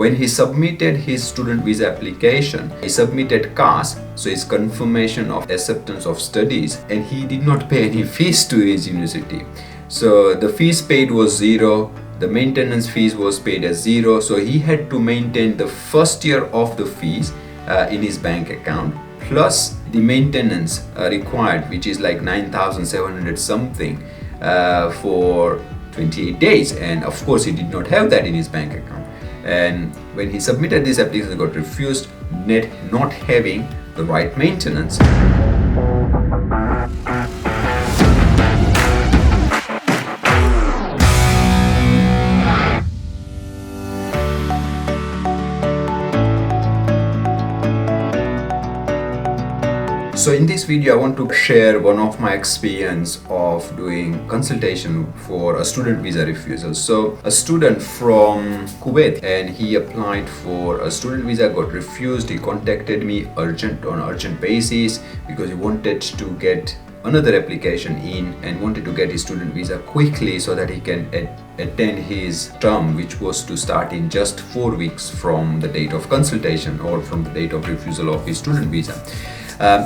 When he submitted his student visa application, he submitted CAS, so it's confirmation of acceptance of studies, and he did not pay any fees to his university. So the fees paid was zero, the maintenance fees was paid as zero, so he had to maintain the first year of the fees in his bank account, plus the maintenance required, which is like 9,700 something for 28 days, and of course he did not have that in his bank account. And when he submitted this application, it got refused, not having the right maintenance. So in this video, I want to share one of my experience of doing consultation for a student visa refusal. So a student from Quebec, and he applied for a student visa, got refused. He contacted me on urgent basis because he wanted to get another application in and wanted to get his student visa quickly so that he can attend his term, which was to start in just 4 weeks from the date of consultation or from the date of refusal of his student visa.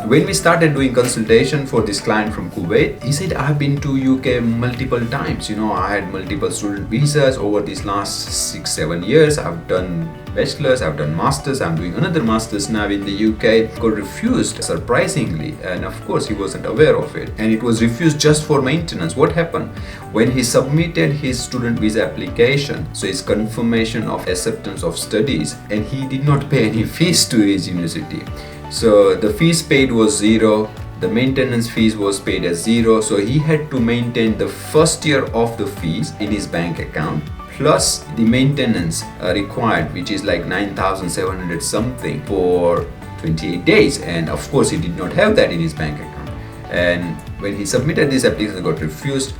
When we started doing consultation for this client from Kuwait, he said, I've been to UK multiple times. I had multiple student visas over these last 6-7 years. I've done bachelor's, I've done master's, I'm doing another master's now in the UK. Got refused surprisingly, and of course he wasn't aware of it, and it was refused just for maintenance. What happened? When he submitted his student visa application, so it's confirmation of acceptance of studies, and he did not pay any fees to his university. So the fees paid was zero, the maintenance fees was paid as zero, so he had to maintain the first year of the fees in his bank account, plus the maintenance required, which is like 9,700 something for 28 days, and of course he did not have that in his bank account. And when he submitted this application, it got refused,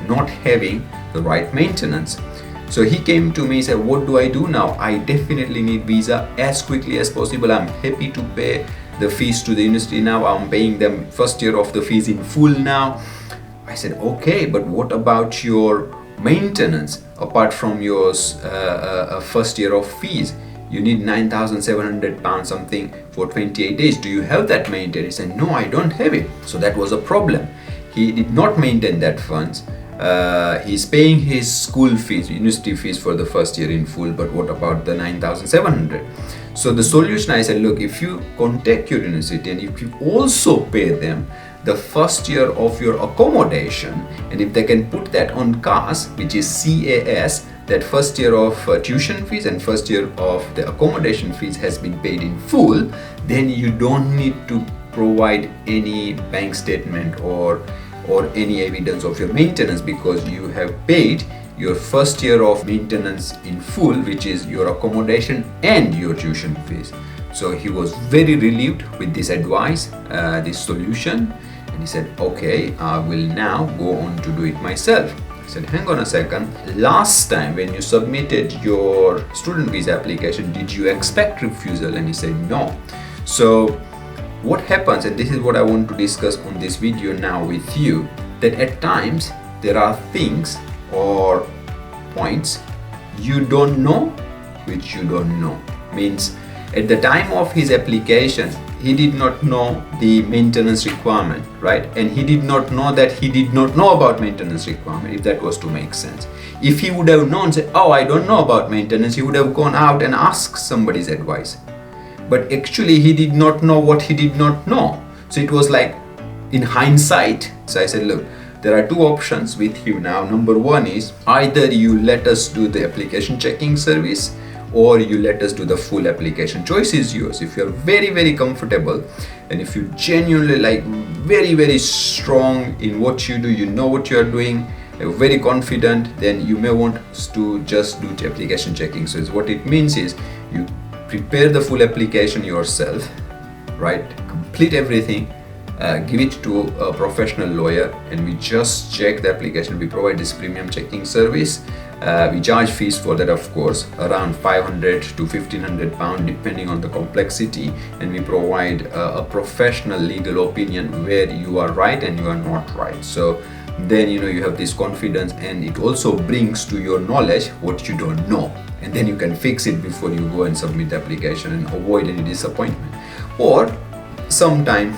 not having the right maintenance. So he came to me and said, what do I do now? I definitely need visa as quickly as possible. I'm happy to pay the fees to the university now. I'm paying them first year of the fees in full now. I said, okay, but what about your maintenance apart from your first year of fees? You need 9,700 pounds something for 28 days. Do you have that maintained? He said, no, I don't have it. So that was a problem. He did not maintain that funds. He's paying his school fees, university fees for the first year in full, but what about the 9,700? So the solution, I said, look, if you contact your university and if you also pay them the first year of your accommodation, and if they can put that on CAS, which is CAS, that first year of tuition fees and first year of the accommodation fees has been paid in full, then you don't need to provide any bank statement or any evidence of your maintenance, because you have paid your first year of maintenance in full, which is your accommodation and your tuition fees. So he was very relieved with this advice, this solution, and he said, okay, I will now go on to do it myself. I said, hang on a second, last time when you submitted your student visa application, did you expect refusal? And he said, no. So what happens, and this is what I want to discuss on this video now with you, that at times there are things or points you don't know which you don't know. Means at the time of his application, he did not know the maintenance requirement, right? And he did not know that he did not know about maintenance requirement, if that was to make sense. If he would have known, say, oh, I don't know about maintenance, he would have gone out and asked somebody's advice. But actually he did not know what he did not know. So it was like in hindsight. So I said, look, there are two options with you now. Number one is either you let us do the application checking service or you let us do the full application. Choice is yours. If you're very, very comfortable and if you genuinely like very, very strong in what you do, you know what you're doing, you're very confident, then you may want to just do the application checking. So what it means is you prepare the full application yourself, right? Complete everything, give it to a professional lawyer, and we just check the application. We provide this premium checking service. We charge fees for that, of course, around 500 to 1,500 pounds depending on the complexity, and we provide a professional legal opinion where you are right and you are not right. So then you have this confidence, and it also brings to your knowledge what you don't know. and then you can fix it before you go and submit the application and avoid any disappointment. Or sometimes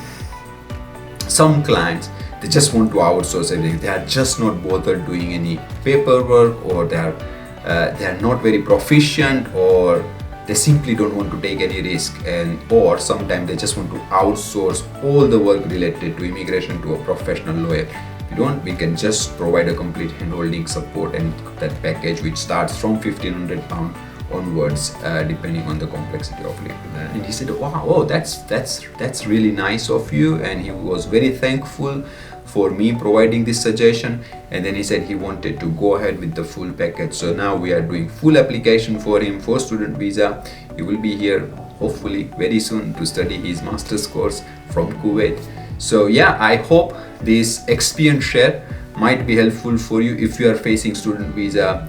some clients, they just want to outsource everything. They are just not bothered doing any paperwork, or they are not very proficient, or they simply don't want to take any risk, or sometimes they just want to outsource all the work related to immigration to a professional lawyer. If you don't, we can just provide a complete handholding support, and that package which starts from £1,500 onwards, depending on the complexity of it. And he said, wow, oh, that's really nice of you, and he was very thankful for me providing this suggestion. And then he said he wanted to go ahead with the full package. So now we are doing full application for him for student visa. He will be here hopefully very soon to study his master's course from Kuwait. So yeah, I hope this experience share might be helpful for you if you are facing student visa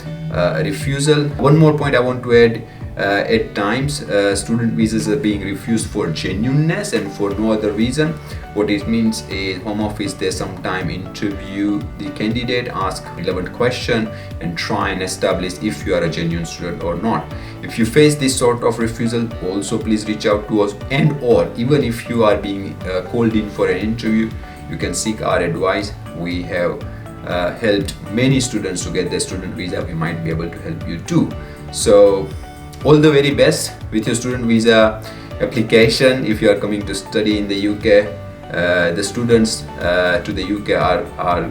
refusal. One more point I want to add. At times student visas are being refused for genuineness and for no other reason. What it means is Home Office, they sometime interview the candidate, ask relevant question, and try and establish if you are a genuine student or not. If you face this sort of refusal, also please reach out to us, and or even if you are being called in for an interview, you can seek our advice. We have helped many students to get their student visa. We might be able to help you too. So all the very best with your student visa application. If you are coming to study in the UK, the students to the UK are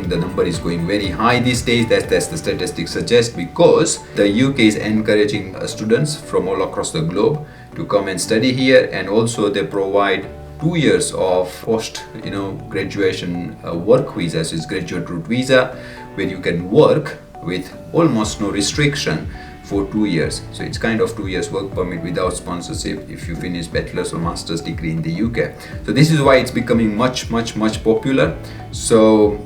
the number is going very high these days. That's the statistics suggest, because the UK is encouraging students from all across the globe to come and study here, and also they provide 2 years of post graduation work visa, so it's graduate route visa, where you can work with almost no restriction for 2 years. So it's kind of 2 years work permit without sponsorship if you finish bachelor's or master's degree in the UK. So this is why it's becoming much popular. So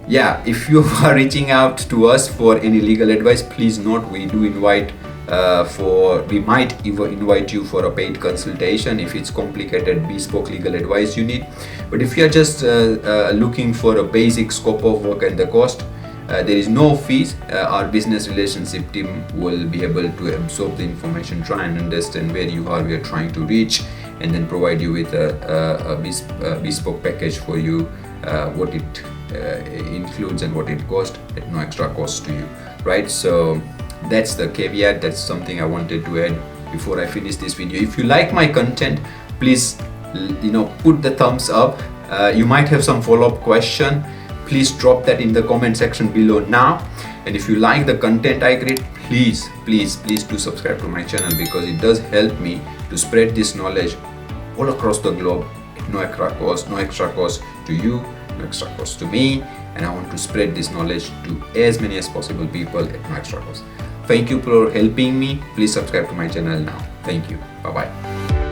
yeah, if you are reaching out to us for any legal advice, please note we do invite we might even invite you for a paid consultation if it's complicated bespoke legal advice you need. But if you are just looking for a basic scope of work and the cost, there is no fees. Our business relationship team will be able to absorb the information, try and understand where you are, we are trying to reach, and then provide you with a bespoke package for you, what it includes and what it costs at no extra cost to you, right? So that's the caveat. That's something I wanted to add before I finish this video. If you like my content, please put the thumbs up. You might have some follow-up question. Please drop that in the comment section below now. And if you like the content I create, please do subscribe to my channel, because it does help me to spread this knowledge all across the globe at no extra cost to you, no extra cost to me. And I want to spread this knowledge to as many as possible people at no extra cost. Thank you for helping me. Please subscribe to my channel now. Thank you. Bye bye.